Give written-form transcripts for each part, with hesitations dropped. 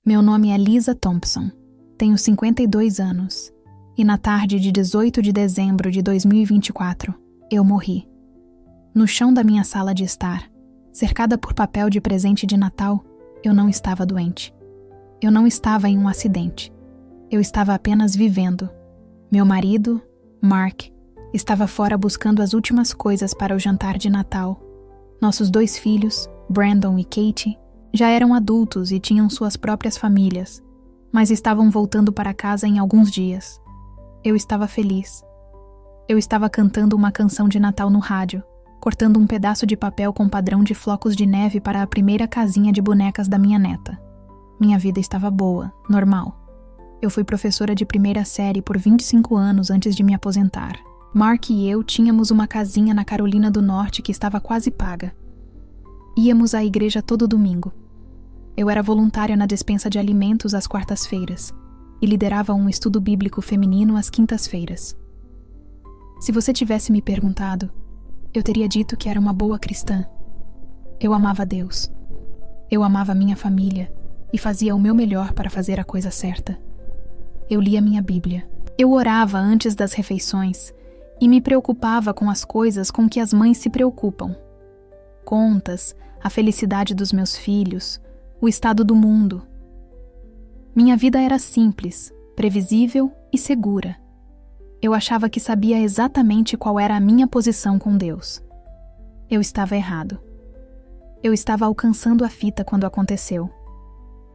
Meu nome é Lisa Thompson, tenho 52 anos e na tarde de 18 de dezembro de 2024, eu morri. No chão da minha sala de estar, cercada por papel de presente de Natal, eu não estava doente. Eu não estava em um acidente. Eu estava apenas vivendo. Meu marido, Mark, estava fora buscando as últimas coisas para o jantar de Natal. Nossos 2 filhos, Brandon e Katie, já eram adultos e tinham suas próprias famílias, mas estavam voltando para casa em alguns dias. Eu estava feliz. Eu estava cantando uma canção de Natal no rádio, cortando um pedaço de papel com padrão de flocos de neve para a primeira casinha de bonecas da minha neta. Minha vida estava boa, normal. Eu fui professora de primeira série por 25 anos antes de me aposentar. Mark e eu tínhamos uma casinha na Carolina do Norte que estava quase paga. Íamos à igreja todo domingo. Eu era voluntária na despensa de alimentos às quartas-feiras e liderava um estudo bíblico feminino às quintas-feiras. Se você tivesse me perguntado, eu teria dito que era uma boa cristã. Eu amava Deus. Eu amava minha família e fazia o meu melhor para fazer a coisa certa. Eu lia minha Bíblia. Eu orava antes das refeições e me preocupava com as coisas com que as mães se preocupam. Contas, a felicidade dos meus filhos, o estado do mundo. Minha vida era simples, previsível e segura. Eu achava que sabia exatamente qual era a minha posição com Deus. Eu estava errado. Eu estava alcançando a fita quando aconteceu.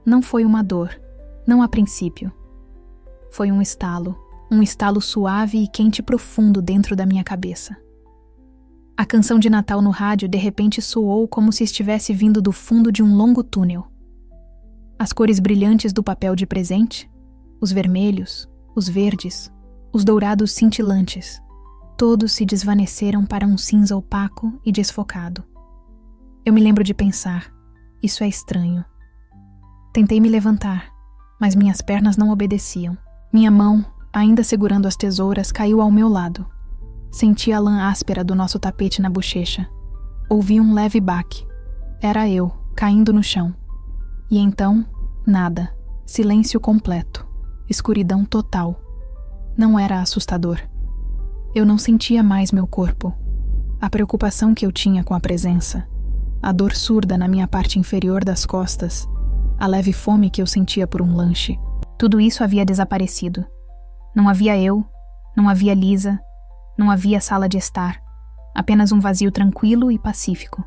Não foi uma dor, não a princípio. Foi um estalo suave e quente profundo dentro da minha cabeça. A canção de Natal no rádio de repente soou como se estivesse vindo do fundo de um longo túnel. As cores brilhantes do papel de presente, os vermelhos, os verdes, os dourados cintilantes, todos se desvaneceram para um cinza opaco e desfocado. Eu me lembro de pensar, isso é estranho. Tentei me levantar, mas minhas pernas não obedeciam. Minha mão, ainda segurando as tesouras, caiu ao meu lado. Senti a lã áspera do nosso tapete na bochecha. Ouvi um leve baque. Era eu, caindo no chão. E então, nada. Silêncio completo. Escuridão total. Não era assustador. Eu não sentia mais meu corpo. A preocupação que eu tinha com a presença. A dor surda na minha parte inferior das costas. A leve fome que eu sentia por um lanche. Tudo isso havia desaparecido. Não havia eu, não havia Lisa, não havia sala de estar. Apenas um vazio tranquilo e pacífico.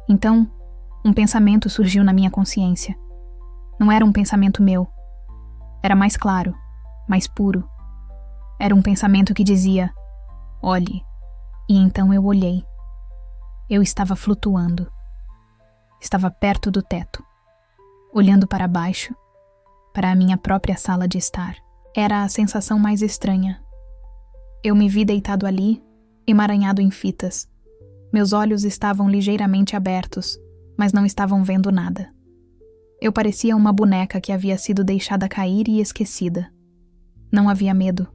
Então, um pensamento surgiu na minha consciência. Não era um pensamento meu. Era mais claro, mais puro. Era um pensamento que dizia, olhe. E então eu olhei. Eu estava flutuando. Estava perto do teto. Olhando para baixo, para a minha própria sala de estar. Era a sensação mais estranha. Eu me vi deitado ali, emaranhado em fitas. Meus olhos estavam ligeiramente abertos, mas não estavam vendo nada. Eu parecia uma boneca que havia sido deixada cair e esquecida. Não havia medo.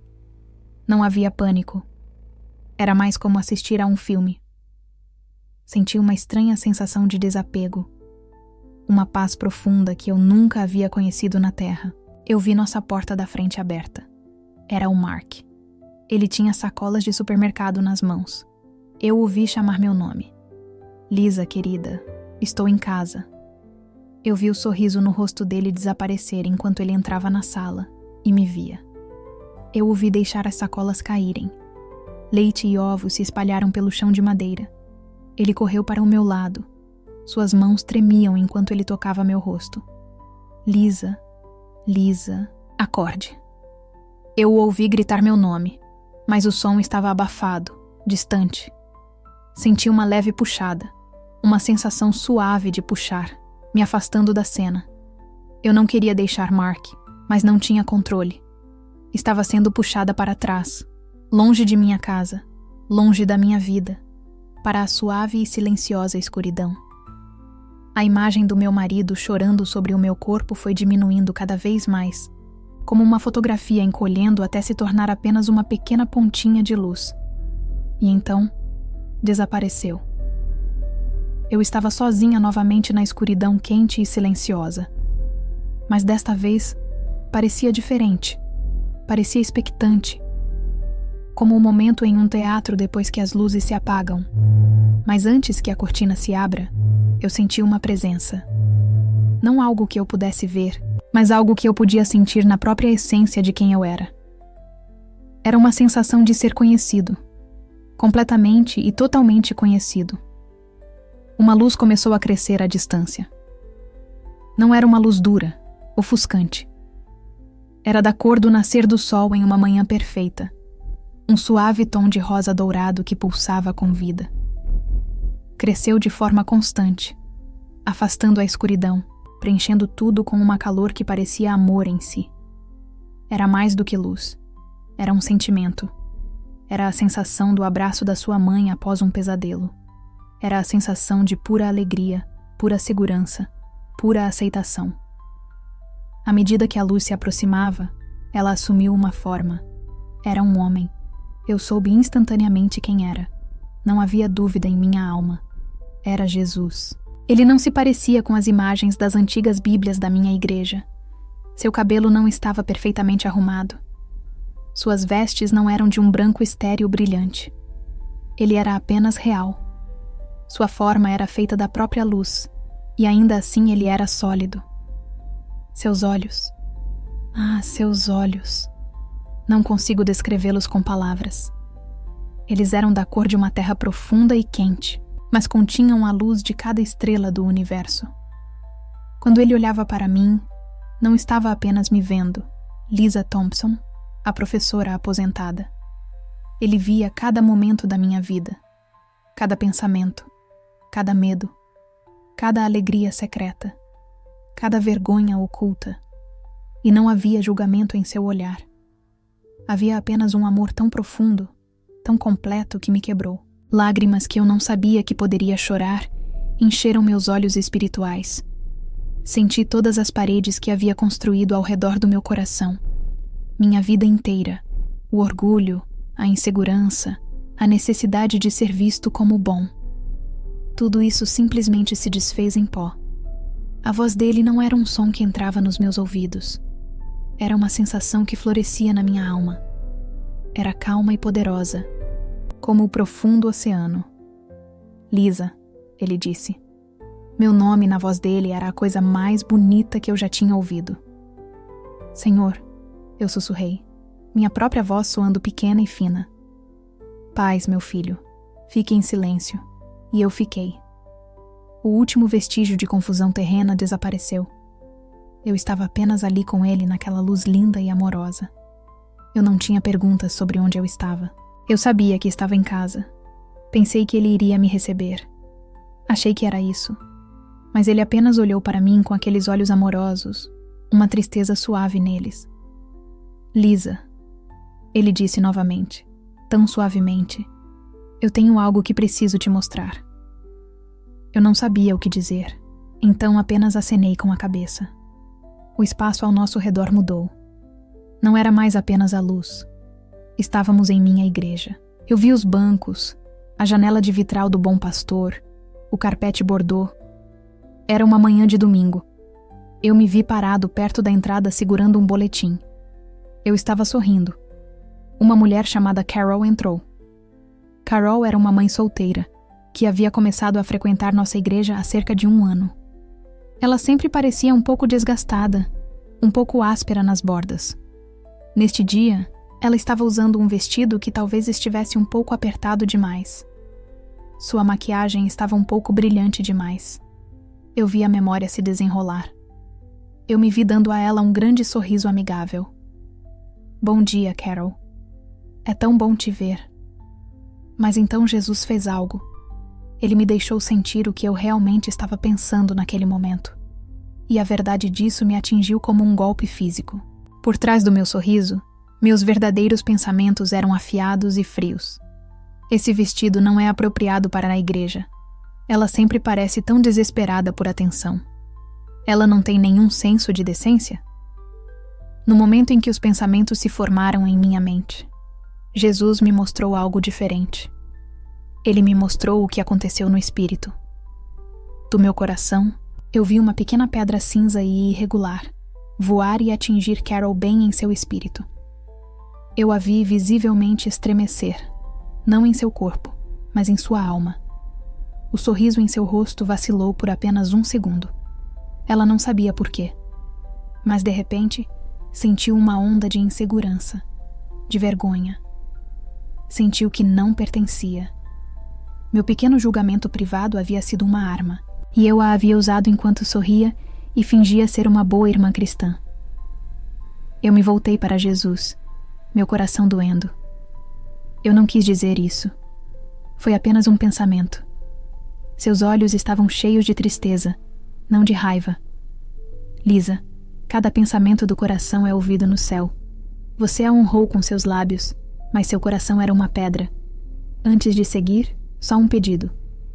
Não havia pânico. Era mais como assistir a um filme. Senti uma estranha sensação de desapego. Uma paz profunda que eu nunca havia conhecido na Terra. Eu vi nossa porta da frente aberta. Era o Mark. Ele tinha sacolas de supermercado nas mãos. Eu o vi chamar meu nome. Lisa, querida, estou em casa. Eu vi o sorriso no rosto dele desaparecer enquanto ele entrava na sala e me via. Eu o vi deixar as sacolas caírem. Leite e ovos se espalharam pelo chão de madeira. Ele correu para o meu lado. Suas mãos tremiam enquanto ele tocava meu rosto. Lisa, Lisa, acorde. Eu o ouvi gritar meu nome, mas o som estava abafado, distante. Senti uma leve puxada, uma sensação suave de puxar, me afastando da cena. Eu não queria deixar Mark, mas não tinha controle. Estava sendo puxada para trás, longe de minha casa, longe da minha vida, para a suave e silenciosa escuridão. A imagem do meu marido chorando sobre o meu corpo foi diminuindo cada vez mais, como uma fotografia encolhendo até se tornar apenas uma pequena pontinha de luz. E então, desapareceu. Eu estava sozinha novamente na escuridão quente e silenciosa. Mas desta vez, parecia diferente. Parecia expectante. Como o momento em um teatro depois que as luzes se apagam. Mas antes que a cortina se abra, eu senti uma presença. Não algo que eu pudesse ver, mas algo que eu podia sentir na própria essência de quem eu era. Era uma sensação de ser conhecido. Completamente e totalmente conhecido. Uma luz começou a crescer à distância. Não era uma luz dura, ofuscante. Era da cor do nascer do sol em uma manhã perfeita. Um suave tom de rosa dourado que pulsava com vida. Cresceu de forma constante, afastando a escuridão, preenchendo tudo com uma calor que parecia amor em si. Era mais do que luz. Era um sentimento. Era a sensação do abraço da sua mãe após um pesadelo. Era a sensação de pura alegria, pura segurança, pura aceitação. À medida que a luz se aproximava, ela assumiu uma forma. Era um homem. Eu soube instantaneamente quem era. Não havia dúvida em minha alma. Era Jesus. Ele não se parecia com as imagens das antigas Bíblias da minha igreja. Seu cabelo não estava perfeitamente arrumado. Suas vestes não eram de um branco estéril brilhante. Ele era apenas real. Sua forma era feita da própria luz, e ainda assim ele era sólido. Seus olhos. Seus olhos. Não consigo descrevê-los com palavras. Eles eram da cor de uma terra profunda e quente, mas continham a luz de cada estrela do universo. Quando ele olhava para mim, não estava apenas me vendo, Lisa Thompson, a professora aposentada. Ele via cada momento da minha vida, cada pensamento, cada medo, cada alegria secreta, cada vergonha oculta, e não havia julgamento em seu olhar. Havia apenas um amor tão profundo, tão completo que me quebrou. Lágrimas que eu não sabia que poderia chorar encheram meus olhos espirituais. Senti todas as paredes que havia construído ao redor do meu coração. Minha vida inteira, o orgulho, a insegurança, a necessidade de ser visto como bom. Tudo isso simplesmente se desfez em pó. A voz dele não era um som que entrava nos meus ouvidos. Era uma sensação que florescia na minha alma. Era calma e poderosa, como o profundo oceano. Lisa, ele disse. Meu nome na voz dele era a coisa mais bonita que eu já tinha ouvido. Senhor, eu sussurrei, minha própria voz soando pequena e fina. Paz, meu filho, fique em silêncio. E eu fiquei. O último vestígio de confusão terrena desapareceu. Eu estava apenas ali com ele naquela luz linda e amorosa. Eu não tinha perguntas sobre onde eu estava. Eu sabia que estava em casa. Pensei que ele iria me receber. Achei que era isso. Mas ele apenas olhou para mim com aqueles olhos amorosos, uma tristeza suave neles. Lisa, ele disse novamente, tão suavemente, eu tenho algo que preciso te mostrar. Eu não sabia o que dizer, então apenas acenei com a cabeça. O espaço ao nosso redor mudou. Não era mais apenas a luz. Estávamos em minha igreja. Eu vi os bancos, a janela de vitral do Bom Pastor, o carpete bordô. Era uma manhã de domingo. Eu me vi parado perto da entrada segurando um boletim. Eu estava sorrindo. Uma mulher chamada Carol entrou. Carol era uma mãe solteira, que havia começado a frequentar nossa igreja há cerca de 1 ano. Ela sempre parecia um pouco desgastada, um pouco áspera nas bordas. Neste dia, ela estava usando um vestido que talvez estivesse um pouco apertado demais. Sua maquiagem estava um pouco brilhante demais. Eu vi a memória se desenrolar. Eu me vi dando a ela um grande sorriso amigável. Bom dia, Carol. É tão bom te ver. Mas então Jesus fez algo. Ele me deixou sentir o que eu realmente estava pensando naquele momento. E a verdade disso me atingiu como um golpe físico. Por trás do meu sorriso, meus verdadeiros pensamentos eram afiados e frios. Esse vestido não é apropriado para a igreja. Ela sempre parece tão desesperada por atenção. Ela não tem nenhum senso de decência? No momento em que os pensamentos se formaram em minha mente, Jesus me mostrou algo diferente. Ele me mostrou o que aconteceu no espírito. Do meu coração, eu vi uma pequena pedra cinza e irregular, voar e atingir Carol bem em seu espírito. Eu a vi visivelmente estremecer, não em seu corpo, mas em sua alma. O sorriso em seu rosto vacilou por apenas 1 segundo. Ela não sabia por quê, mas de repente sentiu uma onda de insegurança, de vergonha. Sentiu que não pertencia. Meu pequeno julgamento privado havia sido uma arma, e eu a havia usado enquanto sorria e fingia ser uma boa irmã cristã. Eu me voltei para Jesus, meu coração doendo. Eu não quis dizer isso. Foi apenas um pensamento. Seus olhos estavam cheios de tristeza, não de raiva. Lisa, cada pensamento do coração é ouvido no céu. Você a honrou com seus lábios, mas seu coração era uma pedra. Antes de seguir, só um pedido.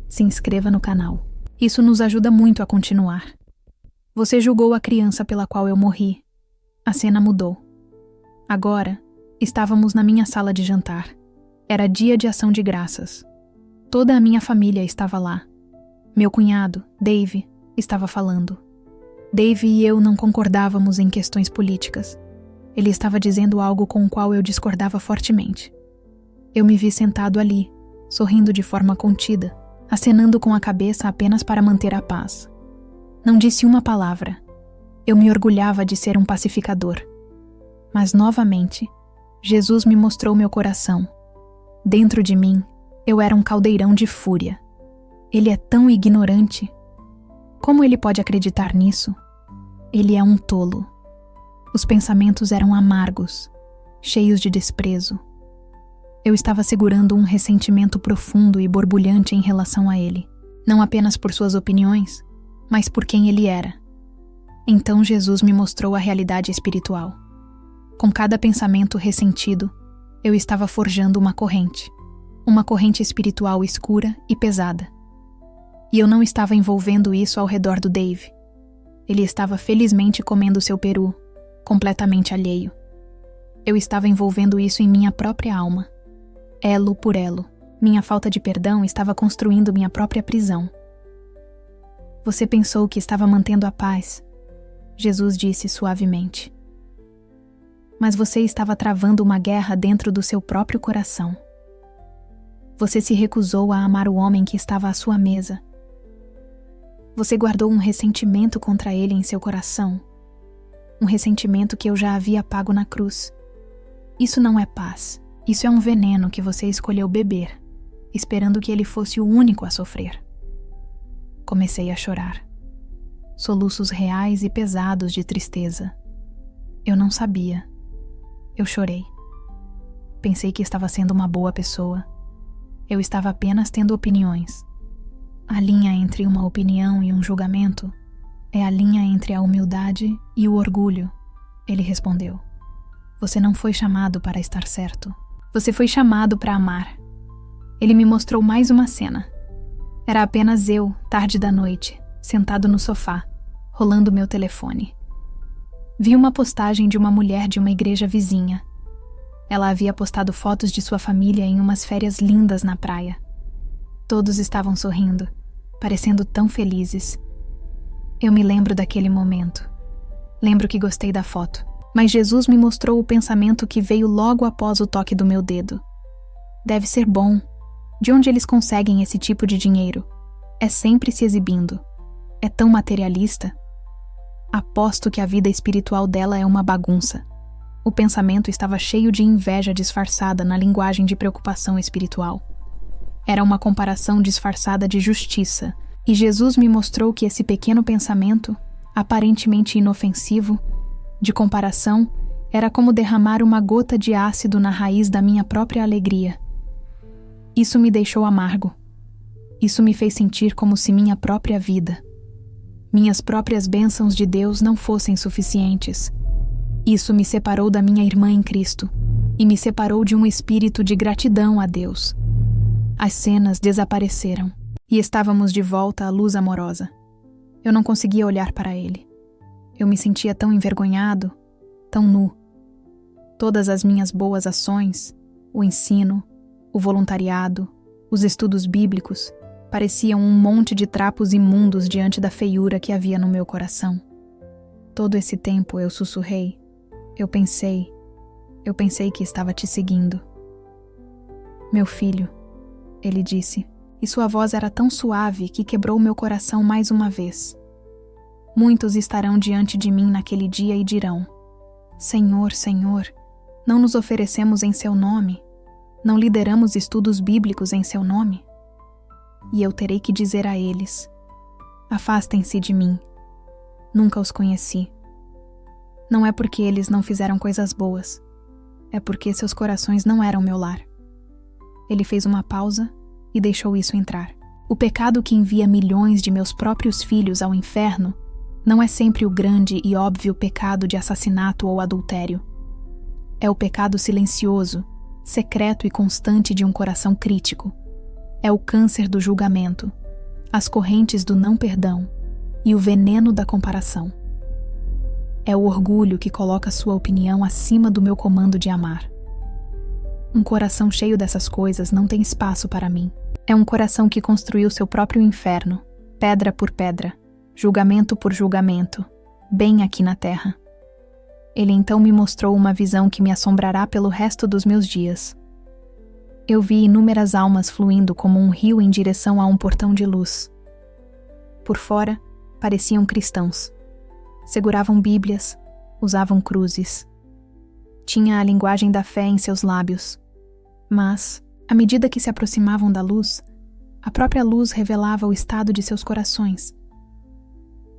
Se inscreva no canal. Isso nos ajuda muito a continuar. Você julgou a criança pela qual eu morri. A cena mudou. Agora, estávamos na minha sala de jantar. Era dia de ação de graças. Toda a minha família estava lá. Meu cunhado, Dave, estava falando. Dave e eu não concordávamos em questões políticas. Ele estava dizendo algo com o qual eu discordava fortemente. Eu me vi sentado ali, sorrindo de forma contida, acenando com a cabeça apenas para manter a paz. Não disse uma palavra. Eu me orgulhava de ser um pacificador. Mas, novamente, Jesus me mostrou meu coração. Dentro de mim, eu era um caldeirão de fúria. Ele é tão ignorante. Como ele pode acreditar nisso? Ele é um tolo. Os pensamentos eram amargos, cheios de desprezo. Eu estava segurando um ressentimento profundo e borbulhante em relação a ele, não apenas por suas opiniões, mas por quem ele era. Então Jesus me mostrou a realidade espiritual. Com cada pensamento ressentido, eu estava forjando uma corrente espiritual escura e pesada. E eu não estava envolvendo isso ao redor do Dave. Ele estava felizmente comendo seu peru, completamente alheio. Eu estava envolvendo isso em minha própria alma, elo por elo. Minha falta de perdão estava construindo minha própria prisão. Você pensou que estava mantendo a paz, Jesus disse suavemente. Mas você estava travando uma guerra dentro do seu próprio coração. Você se recusou a amar o homem que estava à sua mesa. Você guardou um ressentimento contra ele em seu coração. Um ressentimento que eu já havia pago na cruz. Isso não é paz. Isso é um veneno que você escolheu beber, esperando que ele fosse o único a sofrer. Comecei a chorar. Soluços reais e pesados de tristeza. Eu não sabia. Eu chorei. Pensei que estava sendo uma boa pessoa. Eu estava apenas tendo opiniões. A linha entre uma opinião e um julgamento é a linha entre a humildade e o orgulho, ele respondeu. Você não foi chamado para estar certo. Você foi chamado para amar. Ele me mostrou mais uma cena. Era apenas eu, tarde da noite, sentado no sofá, rolando meu telefone. Vi uma postagem de uma mulher de uma igreja vizinha. Ela havia postado fotos de sua família em umas férias lindas na praia. Todos estavam sorrindo, parecendo tão felizes. Eu me lembro daquele momento. Lembro que gostei da foto, mas Jesus me mostrou o pensamento que veio logo após o toque do meu dedo. Deve ser bom. De onde eles conseguem esse tipo de dinheiro? É sempre se exibindo. É tão materialista. Aposto que a vida espiritual dela é uma bagunça. O pensamento estava cheio de inveja disfarçada na linguagem de preocupação espiritual. Era uma comparação disfarçada de justiça, e Jesus me mostrou que esse pequeno pensamento, aparentemente inofensivo, de comparação, era como derramar uma gota de ácido na raiz da minha própria alegria. Isso me deixou amargo. Isso me fez sentir como se minha própria vida, minhas próprias bênçãos de Deus não fossem suficientes. Isso me separou da minha irmã em Cristo e me separou de um espírito de gratidão a Deus. As cenas desapareceram e estávamos de volta à luz amorosa. Eu não conseguia olhar para ele. Eu me sentia tão envergonhado, tão nu. Todas as minhas boas ações, o ensino, o voluntariado, os estudos bíblicos, pareciam um monte de trapos imundos diante da feiura que havia no meu coração. Todo esse tempo eu sussurrei. Eu pensei que estava te seguindo. Meu filho, ele disse, e sua voz era tão suave que quebrou meu coração mais uma vez. Muitos estarão diante de mim naquele dia e dirão: Senhor, Senhor, não nos oferecemos em seu nome? Não lideramos estudos bíblicos em seu nome? E eu terei que dizer a eles: afastem-se de mim. Nunca os conheci. Não é porque eles não fizeram coisas boas. É porque seus corações não eram meu lar. Ele fez uma pausa e deixou isso entrar. O pecado que envia milhões de meus próprios filhos ao inferno não é sempre o grande e óbvio pecado de assassinato ou adultério. É o pecado silencioso, secreto e constante de um coração crítico. É o câncer do julgamento, as correntes do não perdão e o veneno da comparação. É o orgulho que coloca sua opinião acima do meu comando de amar. Um coração cheio dessas coisas não tem espaço para mim. É um coração que construiu seu próprio inferno, pedra por pedra, julgamento por julgamento, bem aqui na terra. Ele então me mostrou uma visão que me assombrará pelo resto dos meus dias. Eu vi inúmeras almas fluindo como um rio em direção a um portão de luz. Por fora, pareciam cristãos. Seguravam bíblias, usavam cruzes. Tinha a linguagem da fé em seus lábios. Mas, à medida que se aproximavam da luz, a própria luz revelava o estado de seus corações.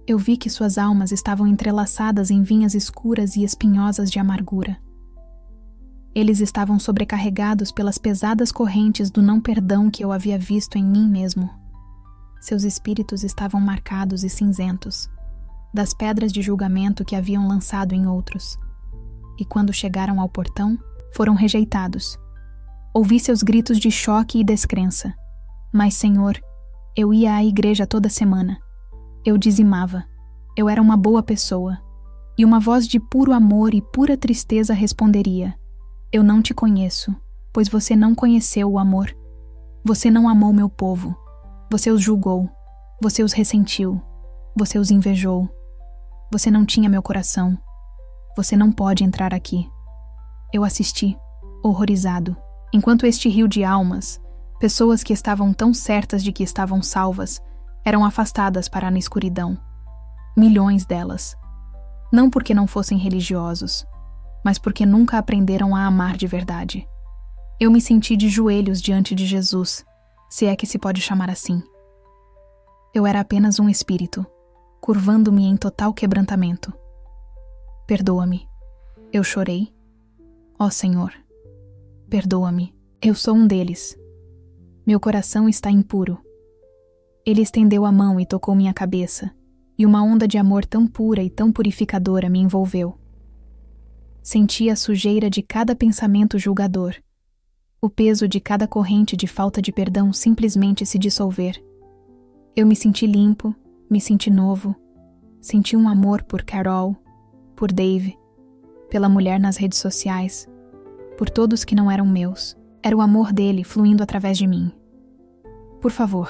Eu vi que suas almas estavam entrelaçadas em vinhas escuras e espinhosas de amargura. Eles estavam sobrecarregados pelas pesadas correntes do não perdão que eu havia visto em mim mesmo. Seus espíritos estavam marcados e cinzentos, das pedras de julgamento que haviam lançado em outros. E quando chegaram ao portão, foram rejeitados. Ouvi seus gritos de choque e descrença. Mas, Senhor, eu ia à igreja toda semana. Eu dizimava. Eu era uma boa pessoa. E uma voz de puro amor e pura tristeza responderia: eu não te conheço, pois você não conheceu o amor. Você não amou meu povo. Você os julgou. Você os ressentiu. Você os invejou. Você não tinha meu coração. Você não pode entrar aqui. Eu assisti, horrorizado, enquanto este rio de almas, pessoas que estavam tão certas de que estavam salvas, eram afastadas para a escuridão. Milhões delas. Não porque não fossem religiosos, mas porque nunca aprenderam a amar de verdade. Eu me senti de joelhos diante de Jesus, se é que se pode chamar assim. Eu era apenas um espírito, curvando-me em total quebrantamento. Perdoa-me. Eu chorei. Ó Senhor, perdoa-me. Eu sou um deles. Meu coração está impuro. Ele estendeu a mão e tocou minha cabeça, e uma onda de amor tão pura e tão purificadora me envolveu. Senti a sujeira de cada pensamento julgador, o peso de cada corrente de falta de perdão simplesmente se dissolver. Eu me senti limpo, me senti novo, senti um amor por Carol, por Dave, pela mulher nas redes sociais, por todos que não eram meus. Era o amor dele fluindo através de mim. Por favor,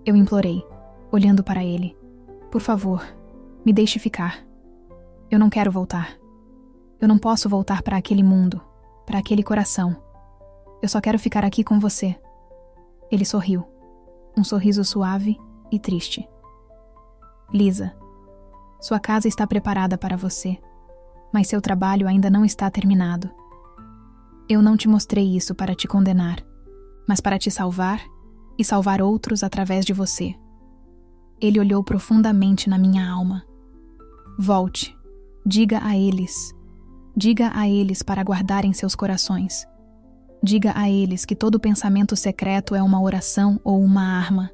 eu implorei, olhando para ele. Por favor, me deixe ficar. Eu não quero voltar. Eu não posso voltar para aquele mundo, para aquele coração. Eu só quero ficar aqui com você. Ele sorriu, um sorriso suave e triste. Lisa, sua casa está preparada para você, mas seu trabalho ainda não está terminado. Eu não te mostrei isso para te condenar, mas para te salvar e salvar outros através de você. Ele olhou profundamente na minha alma. Volte, diga a eles para guardarem seus corações. Diga a eles que todo pensamento secreto é uma oração ou uma arma.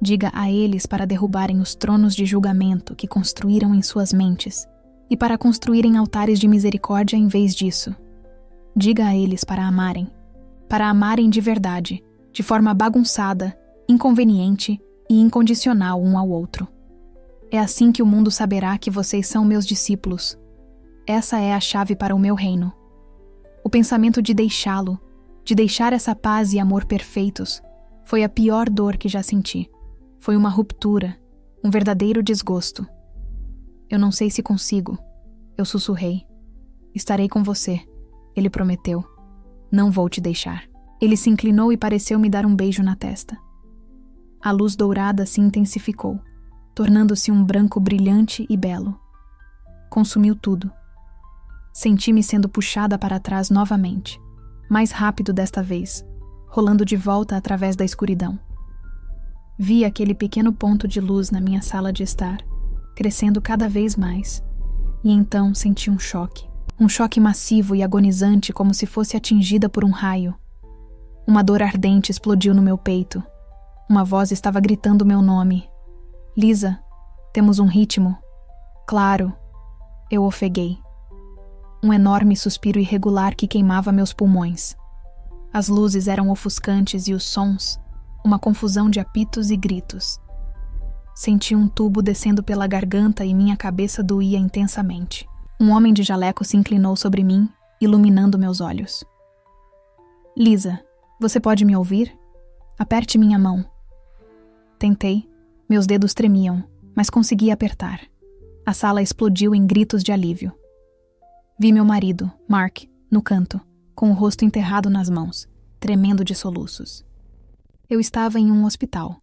Diga a eles para derrubarem os tronos de julgamento que construíram em suas mentes e para construírem altares de misericórdia em vez disso. Diga a eles para amarem de verdade, de forma bagunçada, inconveniente e incondicional um ao outro. É assim que o mundo saberá que vocês são meus discípulos. Essa é a chave para o meu reino. O pensamento de deixá-lo, de deixar essa paz e amor perfeitos, foi a pior dor que já senti. Foi uma ruptura, um verdadeiro desgosto. Eu não sei se consigo. Eu sussurrei. Estarei com você, ele prometeu. Não vou te deixar. Ele se inclinou e pareceu me dar um beijo na testa. A luz dourada se intensificou, tornando-se um branco brilhante e belo. Consumiu tudo. Senti-me sendo puxada para trás novamente, mais rápido desta vez, rolando de volta através da escuridão. Vi aquele pequeno ponto de luz na minha sala de estar, crescendo cada vez mais, e então senti um choque massivo e agonizante como se fosse atingida por um raio. Uma dor ardente explodiu no meu peito. Uma voz estava gritando meu nome. Lisa, temos um ritmo. Claro. Eu ofeguei. Um enorme suspiro irregular que queimava meus pulmões. As luzes eram ofuscantes e os sons, uma confusão de apitos e gritos. Senti um tubo descendo pela garganta e minha cabeça doía intensamente. Um homem de jaleco se inclinou sobre mim, iluminando meus olhos. Lisa, você pode me ouvir? Aperte minha mão. Tentei. Meus dedos tremiam, mas consegui apertar. A sala explodiu em gritos de alívio. Vi meu marido, Mark, no canto, com o rosto enterrado nas mãos, tremendo de soluços. Eu estava em um hospital,